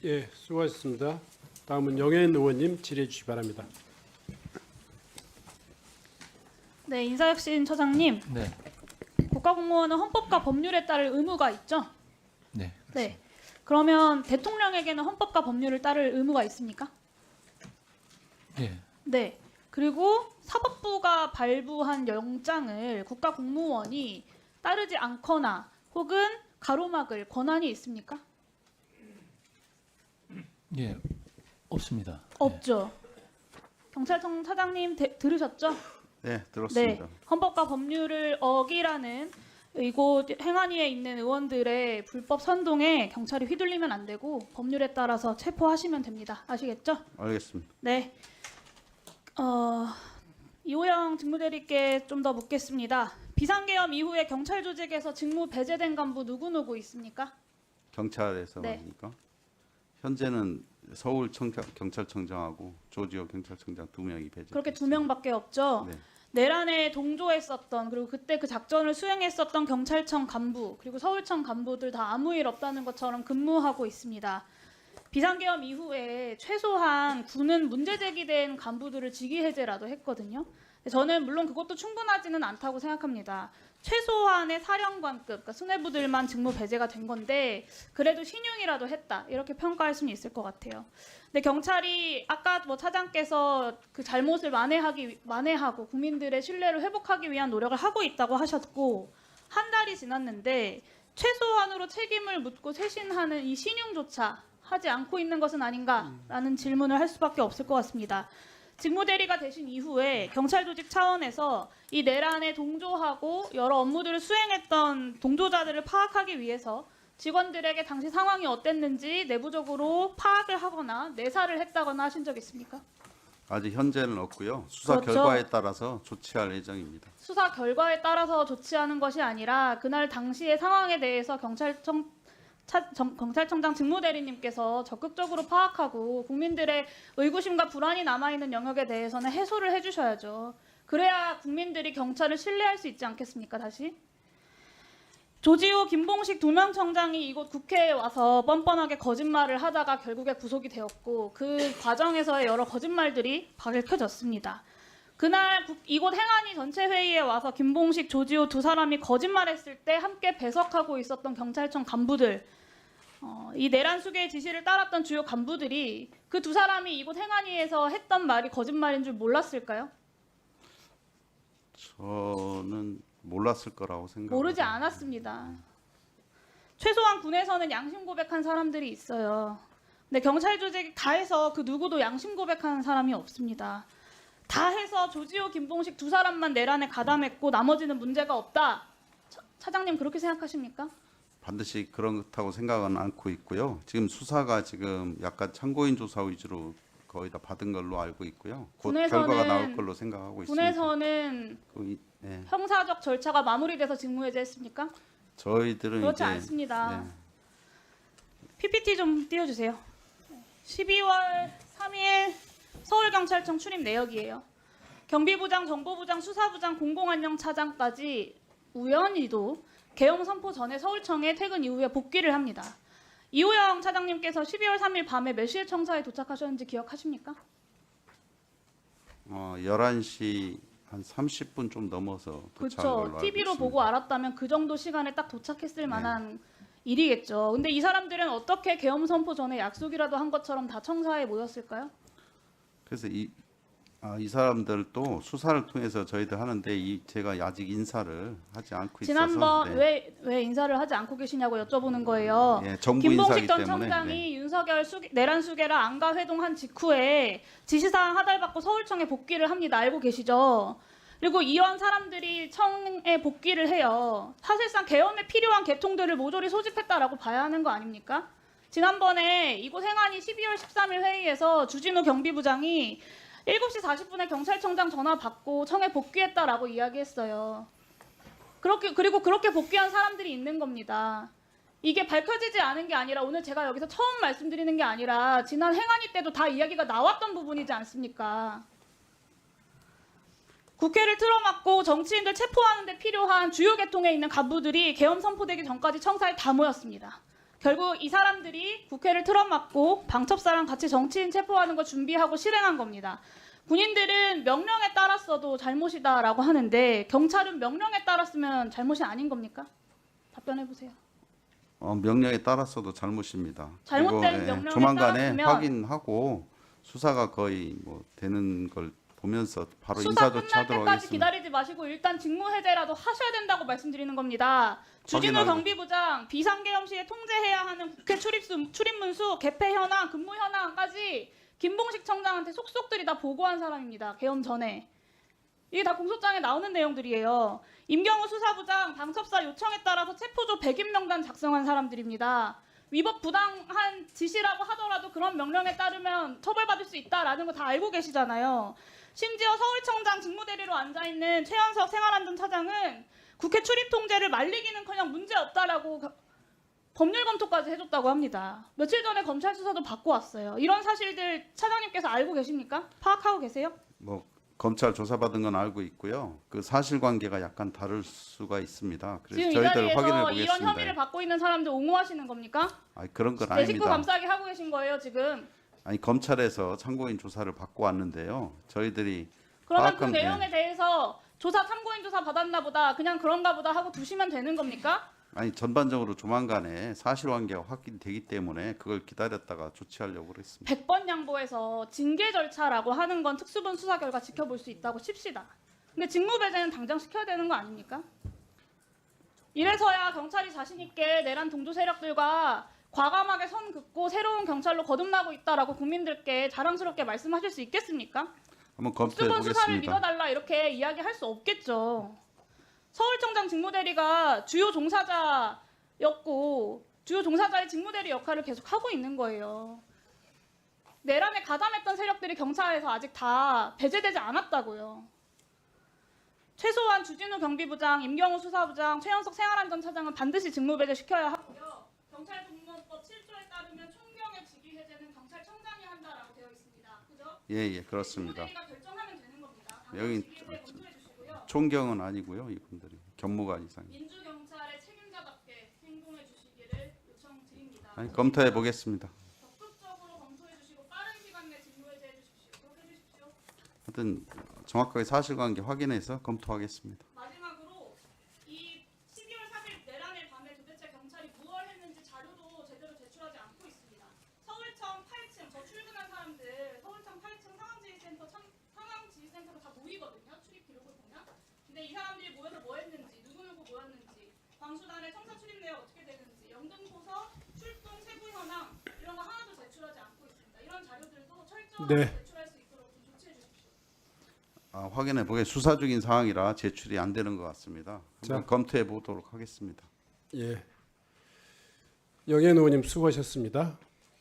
예, 수고하셨습니다. 다음은 영혜인 의원님 질의해 주시기 바랍니다. 네, 인사혁신 처장님, 네, 국가공무원은 헌법과 법률에 따를 의무가 있죠? 네, 네. 그러면 대통령에게는 헌법과 법률을 따를 의무가 있습니까? 예, 네. 그리고 사법부가 발부한 영장을 국가공무원이 따르지 않거나 혹은 가로막을 권한이 있습니까? 예, 없습니다. 없죠. 경찰청 차장님 들으셨죠? 네, 들었습니다. 네. 헌법과 법률을 어기라는 이곳 행안위에 있는 의원들의 불법 선동에 경찰이 휘둘리면 안 되고 법률에 따라서 체포하시면 됩니다. 아시겠죠? 알겠습니다. 네. 이호영 직무대리께 좀 더 묻겠습니다. 비상계엄 이후에 경찰 조직에서 직무 배제된 간부 누구 있습니까? 경찰에서 네. 말입니까? 현재는 서울 경찰청장하고 조지호 경찰청장 2명이 배제. 그렇게 2명밖에 없죠. 네. 내란에 동조했었던 그리고 그때 그 작전을 수행했었던 경찰청 간부 그리고 서울청 간부들 다 아무 일 없다는 것처럼 근무하고 있습니다. 비상계엄 이후에 최소한 군은 문제 제기된 간부들을 직위 해제라도 했거든요. 저는 물론 그것도 충분하지는 않다고 생각합니다. 최소한의 사령관급, 그러니까 수뇌부들만 직무 배제가 된 건데 그래도 신용이라도 했다 이렇게 평가할 수는 있을 것 같아요. 근데 경찰이 아까 뭐 차장께서 그 잘못을 만회하고 국민들의 신뢰를 회복하기 위한 노력을 하고 있다고 하셨고 한 달이 지났는데 최소한으로 책임을 묻고 쇄신하는 이 신용조차 하지 않고 있는 것은 아닌가라는 질문을 할 수밖에 없을 것 같습니다. 직무대리가 되신 이후에 경찰 조직 차원에서 이 내란에 동조하고 여러 업무들을 수행했던 동조자들을 파악하기 위해서 직원들에게 당시 상황이 어땠는지 내부적으로 파악을 하거나 내사를 했다거나 하신 적 있습니까? 아직 현재는 없고요. 수사 그렇죠. 결과에 따라서 조치할 예정입니다. 수사 결과에 따라서 조치하는 것이 아니라 그날 당시의 상황에 대해서 경찰청장 직무대리님께서 적극적으로 파악하고 국민들의 의구심과 불안이 남아있는 영역에 대해서는 해소를 해주셔야죠. 그래야 국민들이 경찰을 신뢰할 수 있지 않겠습니까? 다시. 조지호, 김봉식 2명 청장이 이곳 국회에 와서 뻔뻔하게 거짓말을 하다가 결국에 구속이 되었고 그 과정에서의 여러 거짓말들이 밝혀졌습니다. 그날 이곳 행안위 전체 회의에 와서 김봉식, 조지호 2사람이 거짓말했을 때 함께 배석하고 있었던 경찰청 간부들, 이 내란 수계의 지시를 따랐던 주요 간부들이 그 2사람이 이곳 행안위에서 했던 말이 거짓말인 줄 몰랐을까요? 저는 몰랐을 거라고 생각합니다. 모르지 않았습니다. 최소한 군에서는 양심 고백한 사람들이 있어요. 근데 경찰 조직이 다 해서 그 누구도 양심 고백하는 사람이 없습니다. 다 해서 조지호, 김봉식 2사람만 내란에 가담했고 나머지는 문제가 없다. 차장님 그렇게 생각하십니까? 반드시 그렇다고 생각은 않고 있고요. 지금 수사가 지금 약간 참고인 조사 위주로 거의 다 받은 걸로 알고 있고요. 곧 결과가 나올 걸로 생각하고 있습니다. 군에서는 네. 형사적 절차가 마무리돼서 직무해제했습니까? 저희들은 그렇지 이제 않습니다. 네. PPT 좀 띄워주세요. 12월 3일 서울경찰청 출입 내역이에요. 경비부장, 정보부장, 수사부장, 공공안녕차장까지 우연히도 계엄 선포 전에 서울청에 퇴근 이후에 복귀를 합니다. 이호영 차장님께서 12월 3일 밤에 몇 시에 청사에 도착하셨는지 기억하십니까? 11시 한 30분 좀 넘어서 도착한 걸로 그렇죠. 알고 TV로 있습니다. 보고 알았다면 그 정도 시간에 딱 도착했을 만한 일이겠죠. 근데 이 사람들은 어떻게 계엄 선포 전에 약속이라도 한 것처럼 다 청사에 모였을까요? 그래서 이 사람들도 수사를 통해서 저희들 하는데 제가 아직 인사를 하지 않고 지난번 있어서 네. 왜 인사를 하지 않고 계시냐고 여쭤보는 거예요. 예, 정부 김봉식 인사이기 전 때문에 청장이 네. 윤석열 내란 수계를 안가 회동한 직후에 지시사항 하달받고 서울청에 복귀를 합니다. 알고 계시죠? 그리고 이런 사람들이 청에 복귀를 해요. 사실상 계엄에 필요한 계통들을 모조리 소집했다라고 봐야 하는 거 아닙니까? 지난번에 이곳 행안위 12월 13일 회의에서 주진우 경비부장이 7시 40분에 경찰청장 전화 받고 청에 복귀했다라고 이야기했어요. 그리고 그렇게 복귀한 사람들이 있는 겁니다. 이게 밝혀지지 않은 게 아니라 오늘 제가 여기서 처음 말씀드리는 게 아니라 지난 행안위 때도 다 이야기가 나왔던 부분이지 않습니까? 국회를 틀어막고 정치인들 체포하는 데 필요한 주요 계통에 있는 간부들이 계엄 선포되기 전까지 청사에 다 모였습니다. 결국 이 사람들이 국회를 틀어막고 방첩사랑 같이 정치인 체포하는 거 준비하고 실행한 겁니다. 군인들은 명령에 따랐어도 잘못이다라고 하는데 경찰은 명령에 따랐으면 잘못이 아닌 겁니까? 답변해 보세요. 명령에 따랐어도 잘못입니다. 잘못된 그리고, 명령에 조만간에 따랐으면 확인하고 수사가 거의 뭐 되는 걸 보면서 바로 수사 인사 끝날 조치하도록 때까지 하겠습니다. 기다리지 마시고 일단 직무해제라도 하셔야 된다고 말씀드리는 겁니다. 주진우 확인하고. 경비부장 비상계엄 시에 통제해야 하는 국회 출입문수, 개폐 현황, 근무 현황까지 김봉식 청장한테 속속들이 다 보고한 사람입니다. 계엄 전에. 이게 다 공소장에 나오는 내용들이에요. 임경우 수사부장 방첩사 요청에 따라서 체포조 100인 명단 작성한 사람들입니다. 위법 부당한 지시라고 하더라도 그런 명령에 따르면 처벌받을 수 있다라는 거 다 알고 계시잖아요. 심지어 서울청장 직무대리로 앉아있는 최현석 생활안전차장은 국회 출입 통제를 말리기는커녕 문제없다라고 법률 검토까지 해줬다고 합니다. 며칠 전에 검찰 수사도 받고 왔어요. 이런 사실들 차장님께서 알고 계십니까? 파악하고 계세요? 뭐 검찰 조사받은 건 알고 있고요. 그 사실관계가 약간 다를 수가 있습니다. 그래서 지금 이 저희들 자리에서 확인해 이런 보겠습니다. 혐의를 받고 있는 사람들 옹호하시는 겁니까? 그런 건 내 식구 아닙니다. 감싸기 하고 계신 거예요 지금. 검찰에서 참고인 조사를 받고 왔는데요. 저희들이 그러면 그 파악한- 내용에 대해서 조사 참고인 조사 받았나 보다 그냥 그런가 보다 하고 두시면 되는 겁니까? 전반적으로 조만간에 사실관계가 확인되기 때문에 그걸 기다렸다가 조치하려고 그랬습니다. 100번 양보해서 징계 절차라고 하는 건 특수본 수사 결과 지켜볼 수 있다고 칩시다. 근데 직무배제는 당장 시켜야 되는 거 아닙니까? 이래서야 경찰이 자신 있게 내란 동조 세력들과 과감하게 선 긋고 새로운 경찰로 거듭나고 있다라고 국민들께 자랑스럽게 말씀하실 수 있겠습니까? 한번 검토해 특수본 수사를 보겠습니다. 믿어달라 이렇게 이야기할 수 없겠죠. 서울청장 직무대리가 주요 종사자였고 주요 종사자의 직무대리 역할을 계속 하고 있는 거예요. 내란에 가담했던 세력들이 경찰에서 아직 다 배제되지 않았다고요. 최소한 주진우 경비부장, 임경우 수사부장, 최현석 생활안전차장은 반드시 직무배제 시켜야 하고요. 경찰공무원법 7조에 따르면 총경의 직위 해제는 경찰청장이 한다라고 되어 있습니다. 그죠? 예, 그렇습니다. 직무대리가 결정하면 되는 겁니다. 여기 직위 해제 검토해 주시고요. 총경은 아니고요, 이분들이 경무관 이상. 민주경찰의 책임자답게 행동해 주시기를 요청드립니다. 검토해 보겠습니다. 적극적으로 검토해 주시고 빠른 시간 내 직무해제해 주십시오. 그렇게 해 주십시오. 하여튼 정확하게 사실관계 확인해서 검토하겠습니다. 마지막으로 이 12월 4일 내란의 밤에 도대체 경찰이 무엇을 했는지 자료도 제대로 제출하지 않고 있습니다. 서울청 8층, 저 출근한 사람들 서울청 8층 상황지휘센터로 다 모이거든요. 출입 기록을 보면. 근데 이 사람들이 모여서 뭐 했는지, 누구누구 모였는지, 광수단의 청사 출입 내역 어떻게 되는지, 영등포서 출동 세부 현황 이런 거 하나도 제출하지 않고 있습니다. 이런 자료들도 철저하게 네. 제출할 수 있도록 좀 조치해 주십시오. 확인해 보게 수사 중인 상황이라 제출이 안 되는 것 같습니다. 한번 자. 검토해 보도록 하겠습니다. 예. 영현 의원님 수고하셨습니다.